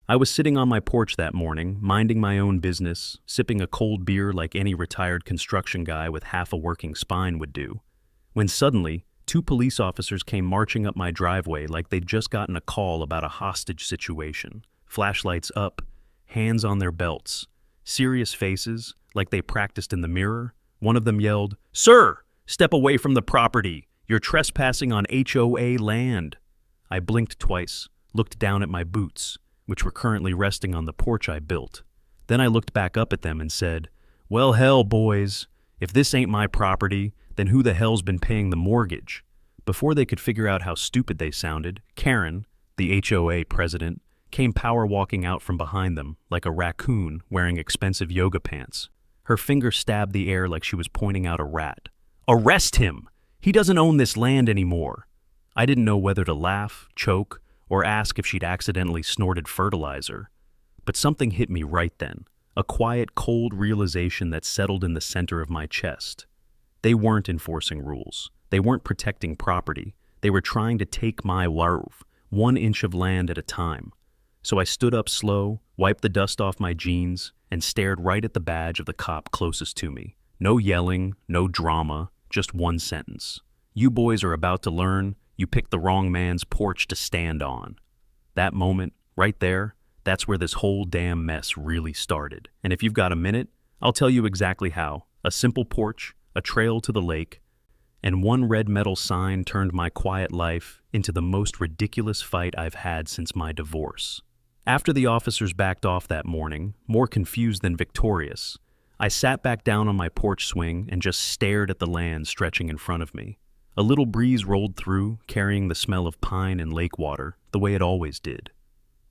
I was sitting on my porch that morning, minding my own business, sipping a cold beer like any retired construction guy with half a working spine would do, when suddenly, two police officers came marching up my driveway like they'd just gotten a call about a hostage situation. Flashlights up, hands on their belts, serious faces, like they practiced in the mirror. One of them yelled, "Sir, step away from the property. You're trespassing on HOA land." I blinked twice, looked down at my boots, which were currently resting on the porch I built. Then I looked back up at them and said, "Well, hell, boys. If this ain't my property, then who the hell's been paying the mortgage?" Before they could figure out how stupid they sounded, Karen, the HOA president, came power walking out from behind them like a raccoon wearing expensive yoga pants. Her finger stabbed the air like she was pointing out a rat. "Arrest him! He doesn't own this land anymore." I didn't know whether to laugh, choke, or ask if she'd accidentally snorted fertilizer. But something hit me right then, a quiet, cold realization that settled in the center of my chest. They weren't enforcing rules. They weren't protecting property. They were trying to take my larve, 1 inch of land at a time. So I stood up slow, wiped the dust off my jeans, and stared right at the badge of the cop closest to me. No yelling, no drama, just one sentence. "You boys are about to learn you picked the wrong man's porch to stand on." That moment, right there, that's where this whole damn mess really started. And if you've got a minute, I'll tell you exactly how. A simple porch, a trail to the lake, and one red metal sign turned my quiet life into the most ridiculous fight I've had since my divorce. After the officers backed off that morning, more confused than victorious, I sat back down on my porch swing and just stared at the land stretching in front of me. A little breeze rolled through, carrying the smell of pine and lake water, the way it always did.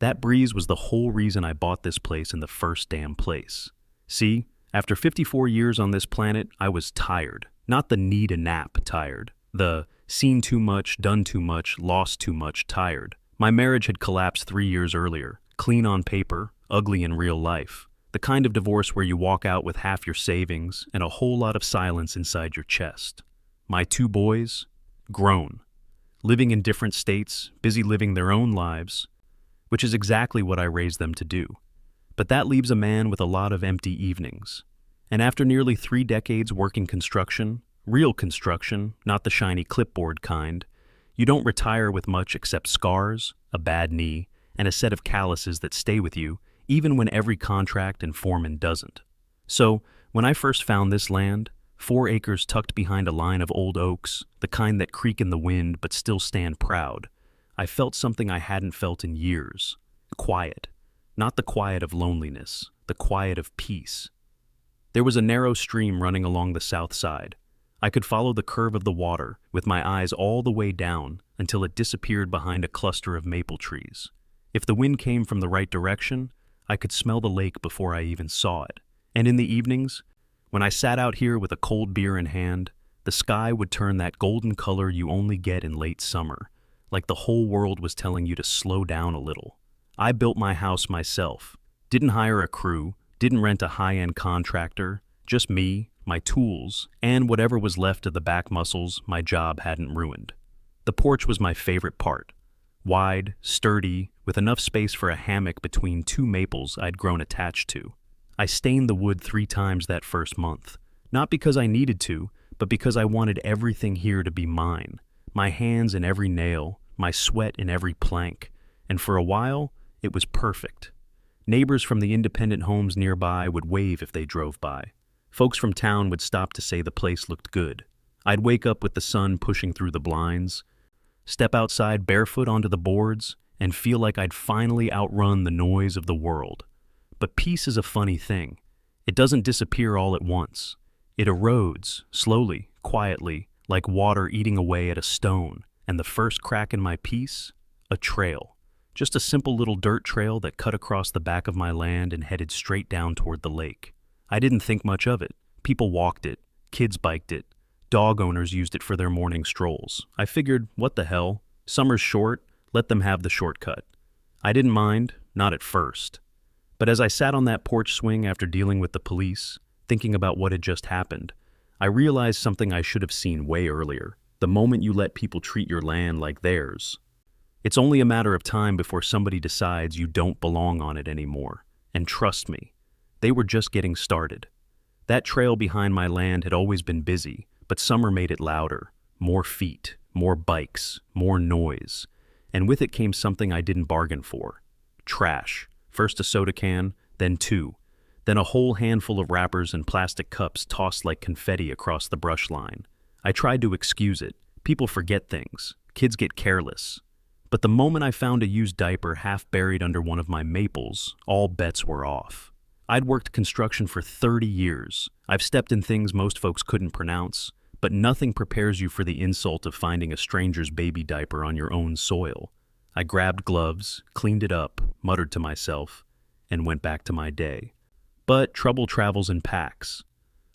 That breeze was the whole reason I bought this place in the first damn place. See, after 54 years on this planet, I was tired. Not the need a nap tired. The seen too much, done too much, lost too much tired. My marriage had collapsed 3 years earlier, clean on paper, ugly in real life. The kind of divorce where you walk out with half your savings and a whole lot of silence inside your chest. My two boys, grown, living in different states, busy living their own lives, which is exactly what I raised them to do. But that leaves a man with a lot of empty evenings. And after nearly 3 decades working construction, real construction, not the shiny clipboard kind, you don't retire with much except scars, a bad knee, and a set of calluses that stay with you even when every contract and foreman doesn't. So, when I first found this land, 4 acres tucked behind a line of old oaks, the kind that creak in the wind but still stand proud, I felt something I hadn't felt in years. Quiet. Not the quiet of loneliness, the quiet of peace. There was a narrow stream running along the south side. I could follow the curve of the water with my eyes all the way down until it disappeared behind a cluster of maple trees. If the wind came from the right direction, I could smell the lake before I even saw it. And in the evenings, when I sat out here with a cold beer in hand, the sky would turn that golden color you only get in late summer, like the whole world was telling you to slow down a little. I built my house myself, didn't hire a crew, didn't rent a high-end contractor, just me, my tools, and whatever was left of the back muscles my job hadn't ruined. The porch was my favorite part. Wide, sturdy, with enough space for a hammock between 2 maples I'd grown attached to. I stained the wood 3 times that first month, not because I needed to, but because I wanted everything here to be mine. My hands in every nail, my sweat in every plank, and for a while, it was perfect. Neighbors from the independent homes nearby would wave if they drove by. Folks from town would stop to say the place looked good. I'd wake up with the sun pushing through the blinds, step outside barefoot onto the boards, and feel like I'd finally outrun the noise of the world. But peace is a funny thing. It doesn't disappear all at once. It erodes, slowly, quietly, like water eating away at a stone. And the first crack in my peace? A trail. Just a simple little dirt trail that cut across the back of my land and headed straight down toward the lake. I didn't think much of it. People walked it. Kids biked it. Dog owners used it for their morning strolls. I figured, what the hell? Summer's short, let them have the shortcut. I didn't mind, not at first. But as I sat on that porch swing after dealing with the police, thinking about what had just happened, I realized something I should have seen way earlier. The moment you let people treat your land like theirs, It's only a matter of time before somebody decides you don't belong on it anymore. And trust me, they were just getting started. That trail behind my land had always been busy, but summer made it louder. More feet, more bikes, more noise. And with it came something I didn't bargain for. Trash. First a soda can, then two. Then a whole handful of wrappers and plastic cups tossed like confetti across the brush line. I tried to excuse it. People forget things. Kids get careless. But the moment I found a used diaper half buried under one of my maples, all bets were off. I'd worked construction for 30 years. I've stepped in things most folks couldn't pronounce, but nothing prepares you for the insult of finding a stranger's baby diaper on your own soil. I grabbed gloves, cleaned it up, muttered to myself, and went back to my day. But trouble travels in packs.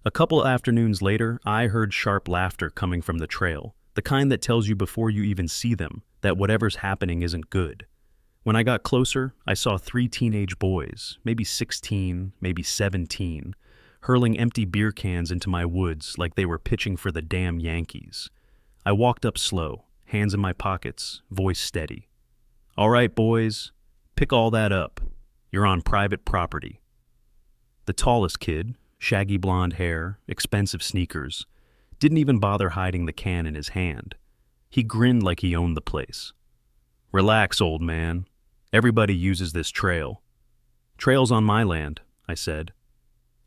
A couple afternoons later, I heard sharp laughter coming from the trail, the kind that tells you before you even see them that whatever's happening isn't good. When I got closer, I saw 3 teenage boys, maybe 16, maybe 17, hurling empty beer cans into my woods like they were pitching for the damn Yankees. I walked up slow, hands in my pockets, voice steady. "All right, boys, pick all that up. You're on private property." The tallest kid, shaggy blonde hair, expensive sneakers, didn't even bother hiding the can in his hand. He grinned like he owned the place. "Relax, old man. Everybody uses this trail." "Trail's on my land," I said.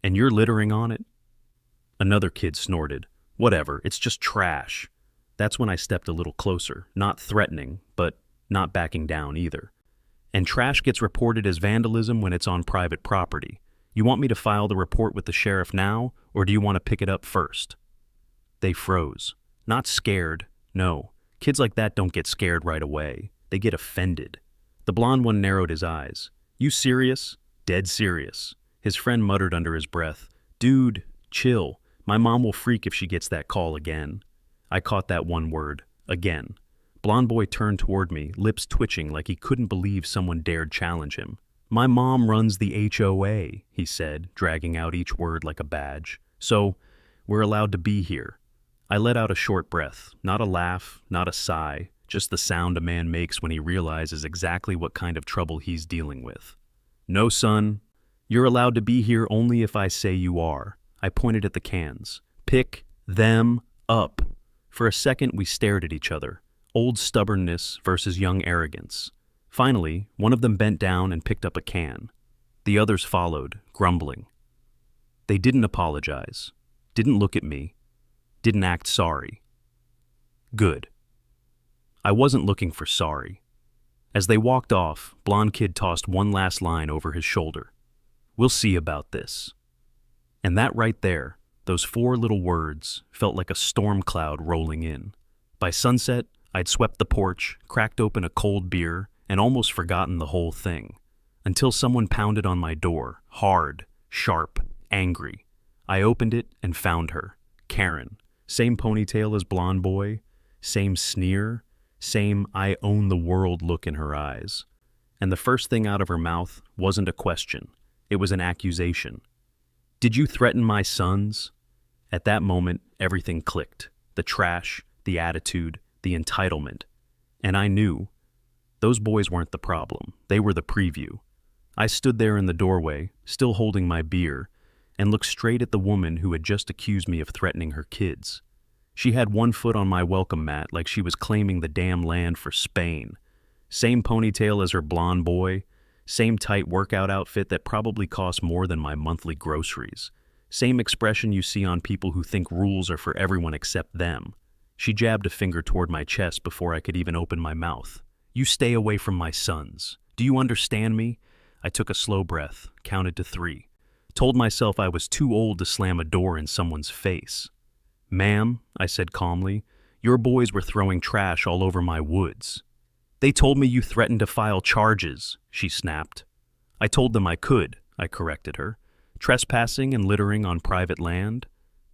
"And you're littering on it?" Another kid snorted. "Whatever, it's just trash." That's when I stepped a little closer, not threatening, but not backing down either. "And trash gets reported as vandalism when it's on private property. You want me to file the report with the sheriff now, or do you want to pick it up first?" They froze. Not scared, no. Kids like that don't get scared right away. They get offended. The blonde one narrowed his eyes. "You serious?" "Dead serious." His friend muttered under his breath, "Dude, chill. My mom will freak if she gets that call again." I caught that one word, again. Blonde boy turned toward me, lips twitching like he couldn't believe someone dared challenge him. "My mom runs the HOA, he said, dragging out each word like a badge. "So, we're allowed to be here." I let out a short breath, not a laugh, not a sigh, just the sound a man makes when he realizes exactly what kind of trouble he's dealing with. "No, son. You're allowed to be here only if I say you are." I pointed at the cans. "Pick them up." For a second, we stared at each other. Old stubbornness versus young arrogance. Finally, one of them bent down and picked up a can. The others followed, grumbling. They didn't apologize, didn't look at me, didn't act sorry. Good. I wasn't looking for sorry. As they walked off, blonde kid tossed one last line over his shoulder. "We'll see about this." And that right there, those 4 little words, felt like a storm cloud rolling in. By sunset, I'd swept the porch, cracked open a cold beer, and almost forgotten the whole thing. Until someone pounded on my door, hard, sharp, angry. I opened it and found her, Karen. Same ponytail as blonde boy, same sneer, same "I own the world" look in her eyes. And the first thing out of her mouth wasn't a question, it was an accusation. "Did you threaten my sons?" At that moment, everything clicked. The trash, the attitude, the entitlement. And I knew. Those boys weren't the problem, they were the preview. I stood there in the doorway, still holding my beer, and looked straight at the woman who had just accused me of threatening her kids. She had one foot on my welcome mat like she was claiming the damn land for Spain. Same ponytail as her blonde boy, same tight workout outfit that probably cost more than my monthly groceries. Same expression you see on people who think rules are for everyone except them. She jabbed a finger toward my chest before I could even open my mouth. "You stay away from my sons. Do you understand me?" I took a slow breath, counted to 3. Told myself I was too old to slam a door in someone's face. "Ma'am," I said calmly, "your boys were throwing trash all over my woods." "They told me you threatened to file charges," she snapped. "I told them I could," I corrected her. "Trespassing and littering on private land?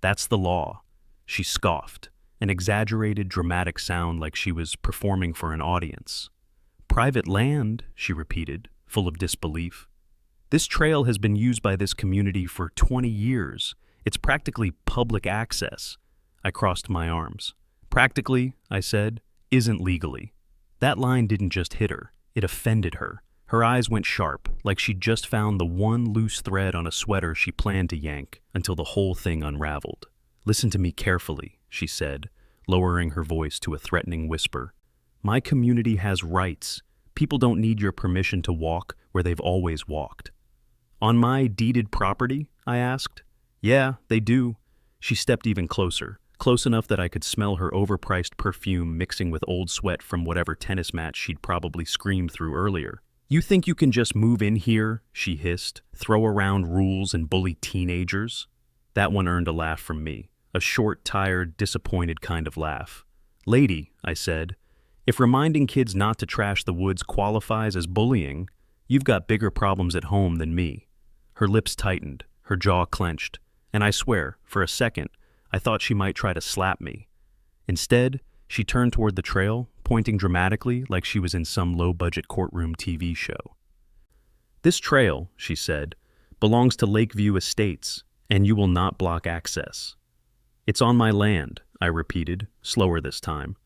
That's the law." She scoffed, an exaggerated, dramatic sound like she was performing for an audience. "Private land," she repeated, full of disbelief. "This trail has been used by this community for 20 years. It's practically public access." I crossed my arms. "Practically," I said, "isn't legally." That line didn't just hit her, it offended her. Her eyes went sharp, like she'd just found the one loose thread on a sweater she planned to yank, until the whole thing unraveled. "Listen to me carefully," she said, lowering her voice to a threatening whisper. "My community has rights. People don't need your permission to walk where they've always walked." "On my deeded property?" I asked. "Yeah, they do." She stepped even closer, close enough that I could smell her overpriced perfume mixing with old sweat from whatever tennis match she'd probably screamed through earlier. "You think you can just move in here," she hissed, "throw around rules and bully teenagers?" That one earned a laugh from me, a short, tired, disappointed kind of laugh. "Lady," I said, "if reminding kids not to trash the woods qualifies as bullying, you've got bigger problems at home than me." Her lips tightened, her jaw clenched, and I swear, for a second, I thought she might try to slap me. Instead, she turned toward the trail, pointing dramatically like she was in some low-budget courtroom TV show. "This trail," she said, "belongs to Lakeview Estates, and you will not block access." "It's on my land," I repeated, slower this time.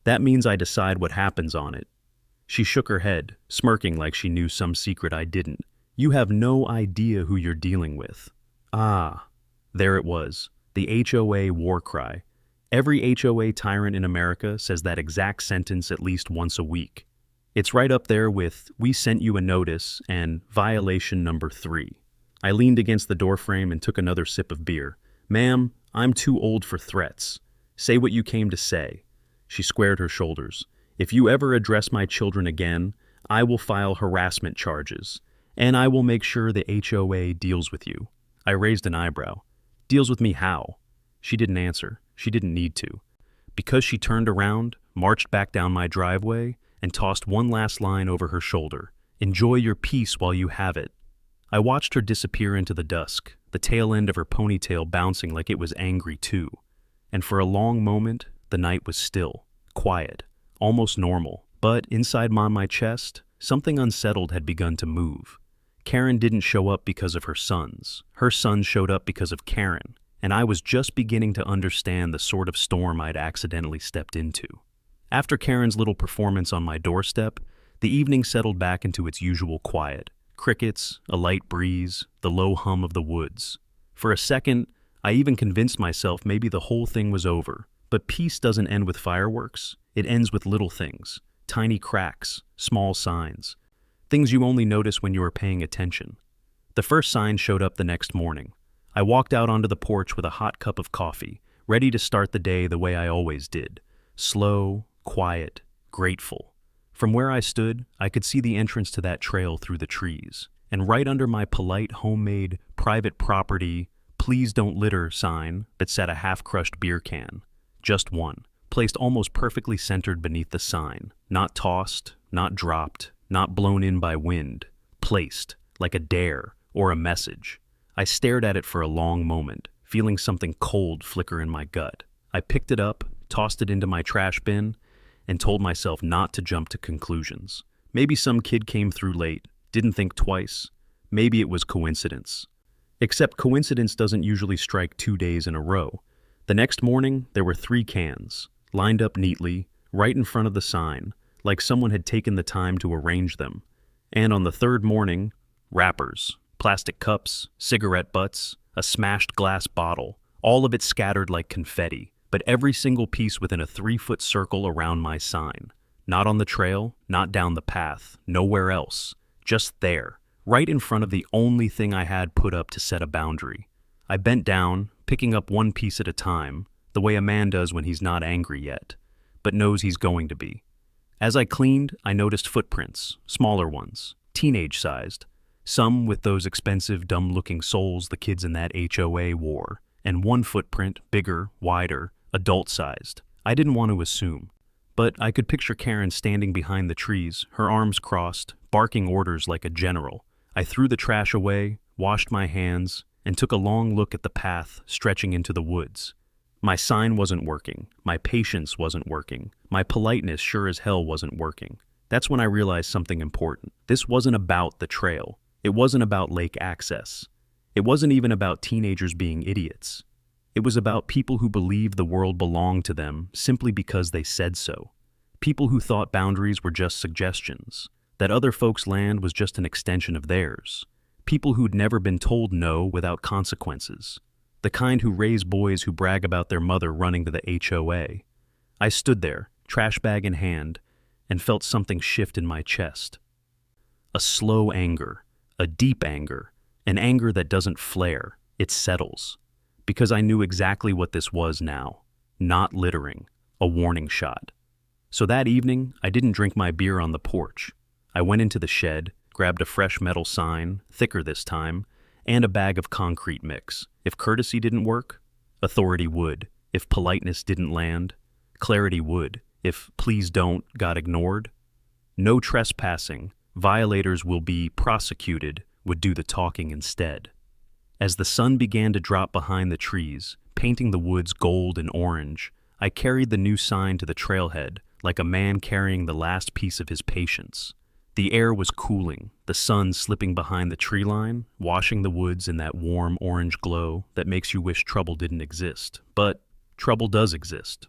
"That means I decide what happens on it." She shook her head, smirking like she knew some secret I didn't. "You have no idea who you're dealing with." Ah, there it was, the HOA war cry. Every HOA tyrant in America says that exact sentence at least once a week. It's right up there with "we sent you a notice" and "violation number 3. I leaned against the doorframe and took another sip of beer. "Ma'am, I'm too old for threats. Say what you came to say." She squared her shoulders. "If you ever address my children again, I will file harassment charges, and I will make sure the HOA deals with you." I raised an eyebrow. "Deals with me how?" She didn't answer. She didn't need to. Because she turned around, marched back down my driveway, and tossed one last line over her shoulder. "Enjoy your peace while you have it." I watched her disappear into the dusk, the tail end of her ponytail bouncing like it was angry too. And for a long moment, the night was still, quiet, almost normal. But inside my chest, something unsettled had begun to move. Karen didn't show up because of her sons. Her sons showed up because of Karen. And I was just beginning to understand the sort of storm I'd accidentally stepped into. After Karen's little performance on my doorstep, the evening settled back into its usual quiet. Crickets, a light breeze, the low hum of the woods. For a second, I even convinced myself maybe the whole thing was over. But peace doesn't end with fireworks. It ends with little things, tiny cracks, small signs. Things you only notice when you are paying attention. The first sign showed up the next morning. I walked out onto the porch with a hot cup of coffee, ready to start the day the way I always did. Slow, quiet, grateful. From where I stood, I could see the entrance to that trail through the trees. And right under my polite, homemade, private property, "Please don't litter" sign that sat a half-crushed beer can. Just one, placed almost perfectly centered beneath the sign. Not tossed, not dropped, not blown in by wind. Placed, like a dare or a message. I stared at it for a long moment, feeling something cold flicker in my gut. I picked it up, tossed it into my trash bin, and told myself not to jump to conclusions. Maybe some kid came through late, didn't think twice. Maybe it was coincidence. Except coincidence doesn't usually strike 2 days in a row. The next morning, there were 3 cans, lined up neatly, right in front of the sign, like someone had taken the time to arrange them. And on the third morning, wrappers. Plastic cups, cigarette butts, a smashed glass bottle, all of it scattered like confetti, but every single piece within a 3-foot circle around my sign. Not on the trail, not down the path, nowhere else. Just there, right in front of the only thing I had put up to set a boundary. I bent down, picking up one piece at a time, the way a man does when he's not angry yet, but knows he's going to be. As I cleaned, I noticed footprints, smaller ones, teenage-sized. Some with those expensive, dumb-looking soles the kids in that HOA wore, and one footprint, bigger, wider, adult-sized. I didn't want to assume, but I could picture Karen standing behind the trees, her arms crossed, barking orders like a general. I threw the trash away, washed my hands, and took a long look at the path stretching into the woods. My sign wasn't working, my patience wasn't working, my politeness sure as hell wasn't working. That's when I realized something important. This wasn't about the trail. It wasn't about lake access. It wasn't even about teenagers being idiots. It was about people who believed the world belonged to them simply because they said so. People who thought boundaries were just suggestions, that other folks' land was just an extension of theirs. People who'd never been told no without consequences. The kind who raise boys who brag about their mother running to the HOA. I stood there, trash bag in hand, and felt something shift in my chest. A slow anger, a deep anger, an anger that doesn't flare, it settles. Because I knew exactly what this was now. Not littering, a warning shot. So that evening, I didn't drink my beer on the porch. I went into the shed, grabbed a fresh metal sign, thicker this time, and a bag of concrete mix. If courtesy didn't work, authority would. If politeness didn't land, clarity would. If please don't got ignored, no trespassing, violators will be prosecuted, would do the talking instead. As the sun began to drop behind the trees, painting the woods gold and orange, I carried the new sign to the trailhead, like a man carrying the last piece of his patience. The air was cooling, the sun slipping behind the tree line, washing the woods in that warm orange glow that makes you wish trouble didn't exist. But trouble does exist,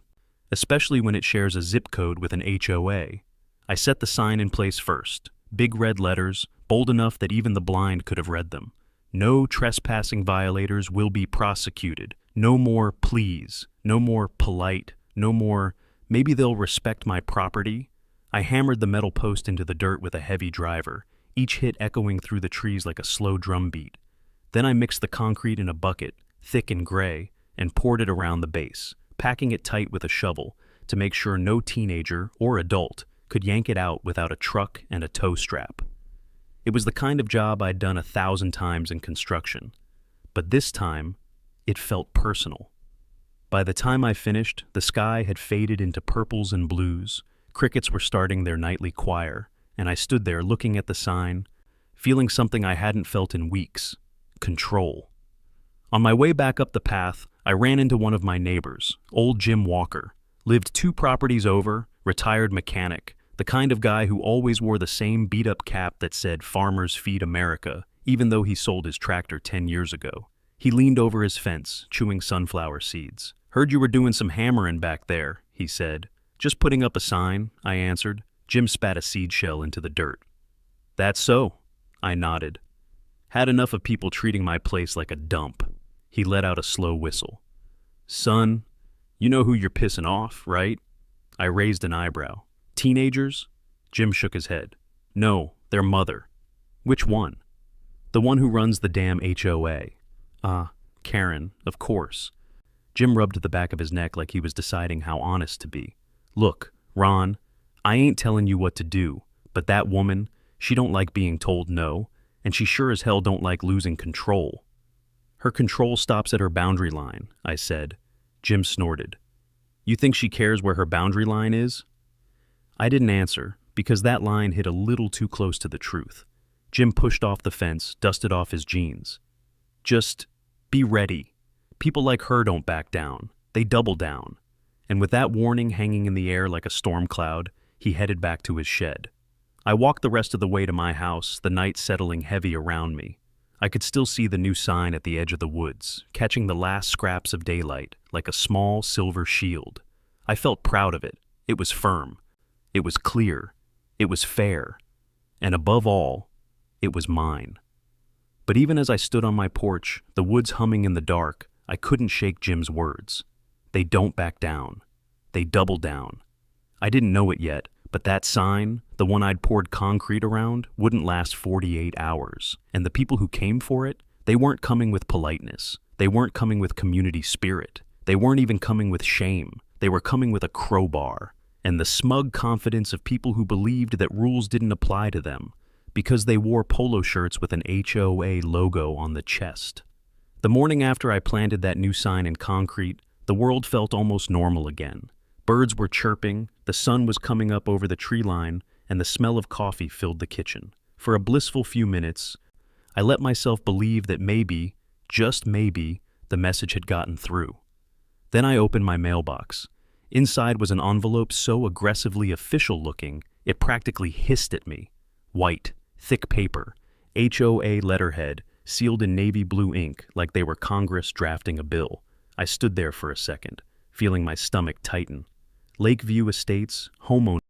especially when it shares a zip code with an HOA. I set the sign in place first, big red letters, bold enough that even the blind could have read them. No trespassing violators will be prosecuted. No more please, no more polite, no more maybe they'll respect my property. I hammered the metal post into the dirt with a heavy driver, each hit echoing through the trees like a slow drum beat. Then I mixed the concrete in a bucket, thick and gray, and poured it around the base, packing it tight with a shovel to make sure no teenager or adult could yank it out without a truck and a tow strap. It was the kind of job I'd done 1,000 times in construction, but this time, it felt personal. By the time I finished, the sky had faded into purples and blues, crickets were starting their nightly choir, and I stood there looking at the sign, feeling something I hadn't felt in weeks: control. On my way back up the path, I ran into one of my neighbors, old Jim Walker, lived 2 properties over, retired mechanic, the kind of guy who always wore the same beat-up cap that said "Farmers Feed America," even though he sold his tractor 10 years ago. He leaned over his fence, chewing sunflower seeds. "Heard you were doing some hammering back there," he said. "Just putting up a sign," I answered. Jim spat a seed shell into the dirt. "That's so," I nodded. "Had enough of people treating my place like a dump." He let out a slow whistle. "Son, you know who you're pissing off, right?" I raised an eyebrow. "Teenagers?" Jim shook his head. "No, their mother." "Which one?" "The one who runs the damn HOA." Karen, of course." Jim rubbed the back of his neck like he was deciding how honest to be. "Look, Ron, I ain't telling you what to do, but that woman, she don't like being told no, and she sure as hell don't like losing control." "Her control stops at her boundary line," I said. Jim snorted. "You think she cares where her boundary line is?" I didn't answer, because that line hit a little too close to the truth. Jim pushed off the fence, dusted off his jeans. "Just be ready. People like her don't back down. They double down." And with that warning hanging in the air like a storm cloud, he headed back to his shed. I walked the rest of the way to my house, the night settling heavy around me. I could still see the new sign at the edge of the woods, catching the last scraps of daylight, like a small silver shield. I felt proud of it. It was firm. It was clear. It was fair. And above all, it was mine. But even as I stood on my porch, the woods humming in the dark, I couldn't shake Jim's words. They don't back down. They double down. I didn't know it yet, but that sign, the one I'd poured concrete around, wouldn't last 48 hours. And the people who came for it, they weren't coming with politeness. They weren't coming with community spirit. They weren't even coming with shame. They were coming with a crowbar. And the smug confidence of people who believed that rules didn't apply to them, because they wore polo shirts with an HOA logo on the chest. The morning after I planted that new sign in concrete, the world felt almost normal again. Birds were chirping, the sun was coming up over the tree line, and the smell of coffee filled the kitchen. For a blissful few minutes, I let myself believe that maybe, just maybe, the message had gotten through. Then I opened my mailbox. Inside was an envelope so aggressively official-looking, it practically hissed at me. White, thick paper, HOA letterhead, sealed in navy blue ink like they were Congress drafting a bill. I stood there for a second, feeling my stomach tighten. Lakeview Estates, Homeowners.